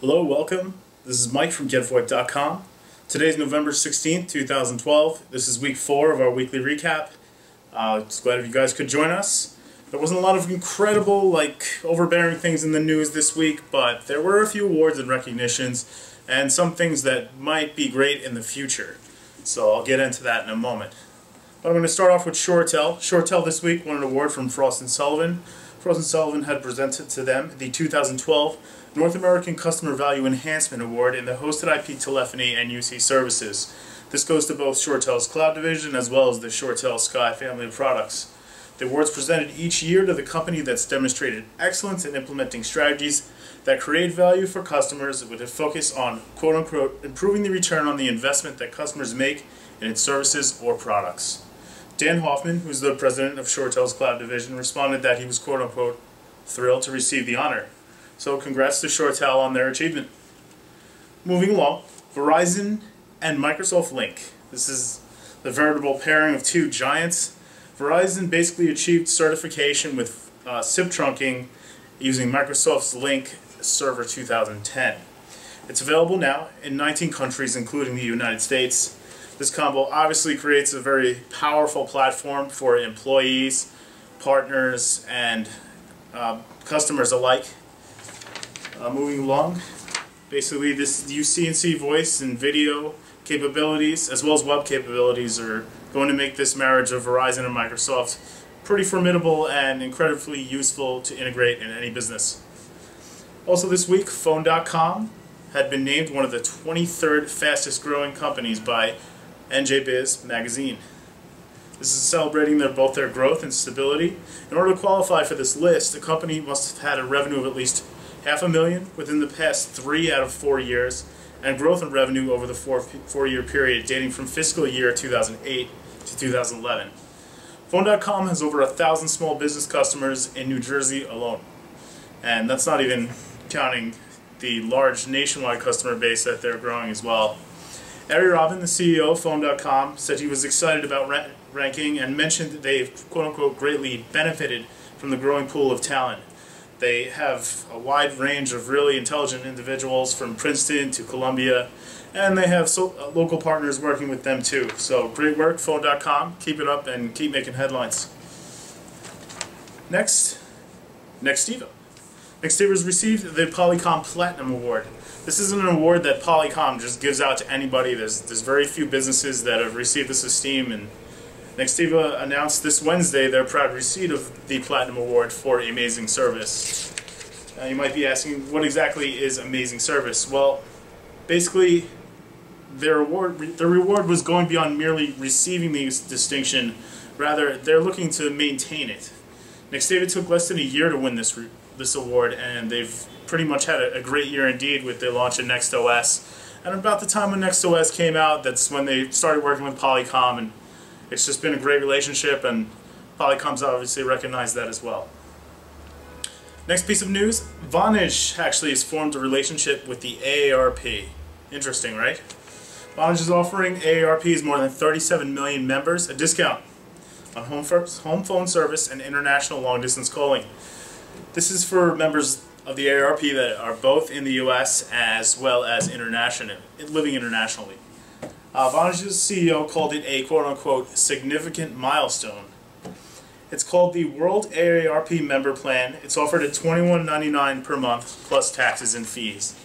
Hello, welcome. This is Mike from GetVoIP.com. Today is November 16th, 2012. This is week 4 of our weekly recap. Just glad if you guys could join us. There wasn't a lot of incredible, overbearing things in the news this week, but there were a few awards and recognitions and some things that might be great in the future. So I'll get into that in a moment. But I'm going to start off with ShoreTel. ShoreTel this week won an award from Frost & Sullivan. Frost & Sullivan had presented to them the 2012 North American Customer Value Enhancement Award in the Hosted IP Telephony and UC Services. This goes to both ShoreTel's Cloud Division as well as the ShoreTel Sky family of products. The award is presented each year to the company that's demonstrated excellence in implementing strategies that create value for customers with a focus on quote-unquote improving the return on the investment that customers make in its services or products. Dan Hoffman, who's the president of ShoreTel's Cloud Division, responded that he was quote-unquote thrilled to receive the honor. So congrats to ShoreTel on their achievement. Moving along, Verizon and Microsoft Lync. This is the veritable pairing of two giants. Verizon basically achieved certification with SIP trunking using Microsoft's Lync Server 2010. It's available now in 19 countries, including the United States. This combo obviously creates a very powerful platform for employees, partners, and customers alike. Moving along, basically this UC&C voice and video capabilities as well as web capabilities are going to make this marriage of Verizon and Microsoft pretty formidable and incredibly useful to integrate in any business. Also this week, Phone.com had been named one of the 23rd fastest growing companies by NJBIZ magazine. This is celebrating both their growth and stability. In order to qualify for this list, the company must have had a revenue of at least $500,000 within the past 3 out of 4 years, and growth in revenue over the four-year period dating from fiscal year 2008 to 2011. Phone.com has over 1,000 small business customers in New Jersey alone, and that's not even counting the large nationwide customer base that they're growing as well. Ari Robin, the CEO of Phone.com, said he was excited about ranking and mentioned that they've quote-unquote greatly benefited from the growing pool of talent. They have a wide range of really intelligent individuals from Princeton to Columbia, and they have local partners working with them too. So great work, Phone.com. Keep it up and keep making headlines. Next, Nextiva. Nextiva has received the Polycom Platinum Award. This isn't an award that Polycom just gives out to anybody. There's very few businesses that have received this esteem, and Nextiva announced this Wednesday their proud receipt of the Platinum Award for Amazing Service. You might be asking, what exactly is Amazing Service? Well, basically, their reward was going beyond merely receiving the distinction. Rather, they're looking to maintain it. Nextiva took less than a year to win this award, and they've pretty much had a great year indeed with the launch of NextOS. And about the time when NextOS came out, that's when they started working with Polycom, and it's just been a great relationship, and Polycom's obviously recognized that as well. Next piece of news, Vonage actually has formed a relationship with the AARP. Interesting, right? Vonage is offering AARP's more than 37 million members a discount on home phone service and international long-distance calling. This is for members of the AARP that are both in the US as well as living internationally. Vonage's CEO called it a quote-unquote significant milestone. It's called the World AARP Member Plan. It's offered at $21.99 per month plus taxes and fees.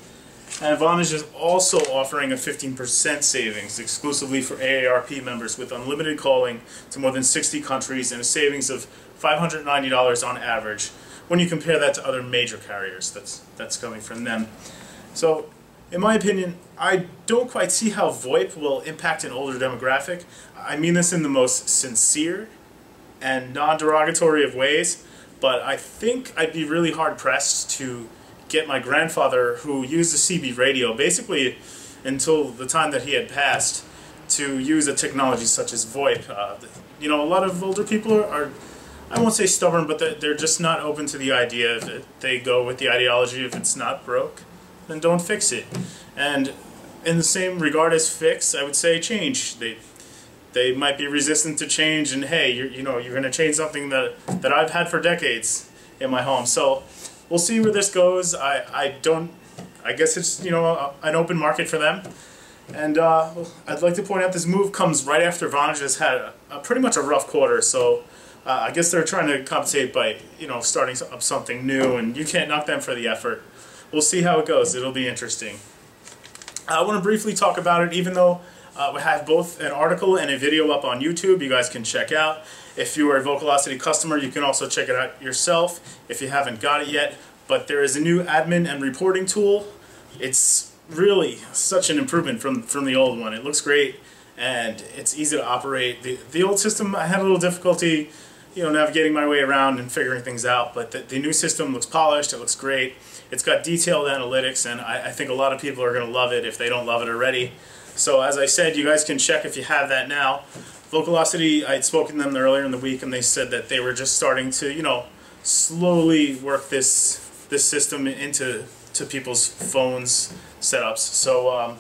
And Vonage is also offering a 15% savings exclusively for AARP members with unlimited calling to more than 60 countries and a savings of $590 on average when you compare that to other major carriers that's coming from them. So, in my opinion, I don't quite see how VoIP will impact an older demographic. I mean this in the most sincere and non-derogatory of ways, but I think I'd be really hard-pressed to get my grandfather, who used a CB radio, basically until the time that he had passed, to use a technology such as VoIP. A lot of older people are, I won't say stubborn, but they're just not open to the idea. If they go with the ideology, if it's not broke, then don't fix it. And in the same regard as fix, I would say change. They might be resistant to change, and hey, you're going to change something that I've had for decades in my home. So we'll see where this goes. I don't I guess it's, you know, an open market for them. And I'd like to point out this move comes right after Vonage has had pretty much a rough quarter, so I guess they're trying to compensate by, you know, starting up something new, and you can't knock them for the effort. We'll see how it goes. It'll be interesting. I want to briefly talk about it, even though we have both an article and a video up on YouTube you guys can check out. If you are a Vocalocity customer, you can also check it out yourself if you haven't got it yet. But there is a new admin and reporting tool. It's really such an improvement from the old one. It looks great and it's easy to operate. The old system, I had a little difficulty, you know, navigating my way around and figuring things out, but the new system looks polished, it looks great. It's got detailed analytics, and I think a lot of people are going to love it if they don't love it already. So as I said, you guys can check if you have that now. Vocalocity, I had spoken to them earlier in the week, and they said that they were just starting to, you know, slowly work this system into people's phones setups. So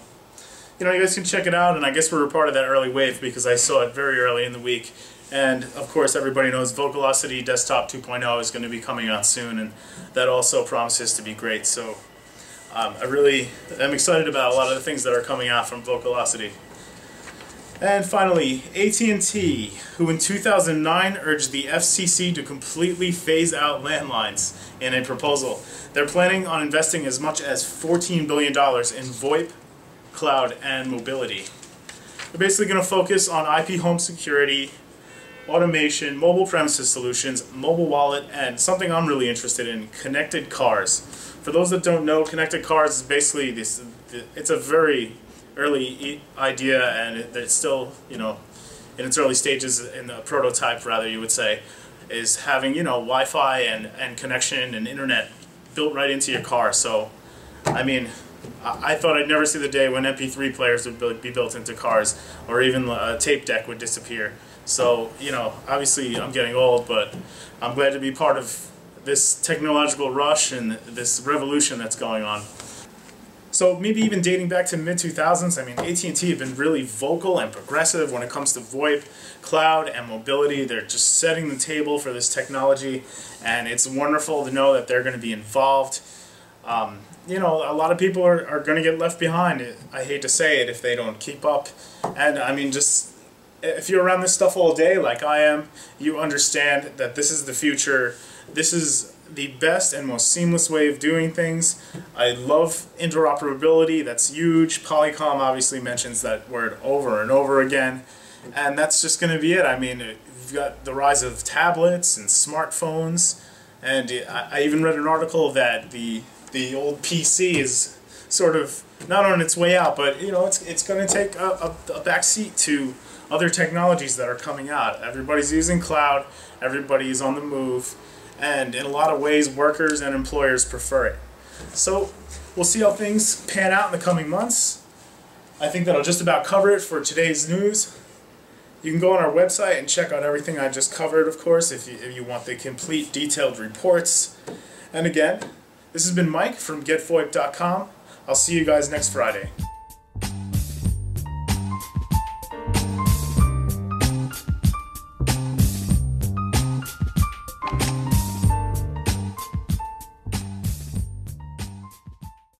you know, you guys can check it out, and I guess we're a part of that early wave because I saw it very early in the week. And of course, everybody knows Vocalocity Desktop 2.0 is going to be coming out soon, and that also promises to be great. So I really am excited about a lot of the things that are coming out from Vocalocity. And finally, AT&T, who in 2009 urged the FCC to completely phase out landlines in a proposal. They're planning on investing as much as $14 billion in VoIP, cloud, and mobility. They're basically going to focus on IP home security, automation, mobile premises solutions, mobile wallet, and something I'm really interested in, connected cars. For those that don't know, connected cars is basically this. It's a very early idea, and it's still, you know, in its early stages, in the prototype rather, you would say, is having, you know, Wi-Fi and connection and internet built right into your car. So, I mean, I thought I'd never see the day when MP3 players would be built into cars, or even a tape deck would disappear. So, you know, obviously I'm getting old, but I'm glad to be part of this technological rush and this revolution that's going on. So maybe even dating back to mid-2000s, I mean, AT&T have been really vocal and progressive when it comes to VoIP, cloud, and mobility. They're just setting the table for this technology, and it's wonderful to know that they're going to be involved. You know, a lot of people are going to get left behind. I hate to say it, if they don't keep up. And I mean, just if you're around this stuff all day like I am, you understand that this is the future. This is the best and most seamless way of doing things. I love interoperability. That's huge. Polycom obviously mentions that word over and over again. And that's just going to be it. I mean, you've got the rise of tablets and smartphones. And I even read an article that the old PC is sort of not on its way out, but, you know, it's going to take a back seat to other technologies that are coming out. Everybody's using cloud. Everybody is on the move. And in a lot of ways, workers and employers prefer it. So we'll see how things pan out in the coming months. I think that'll just about cover it for today's news. You can go on our website and check out everything I just covered, of course, if you want the complete detailed reports. And again, this has been Mike from GetVoIP.com. I'll see you guys next Friday.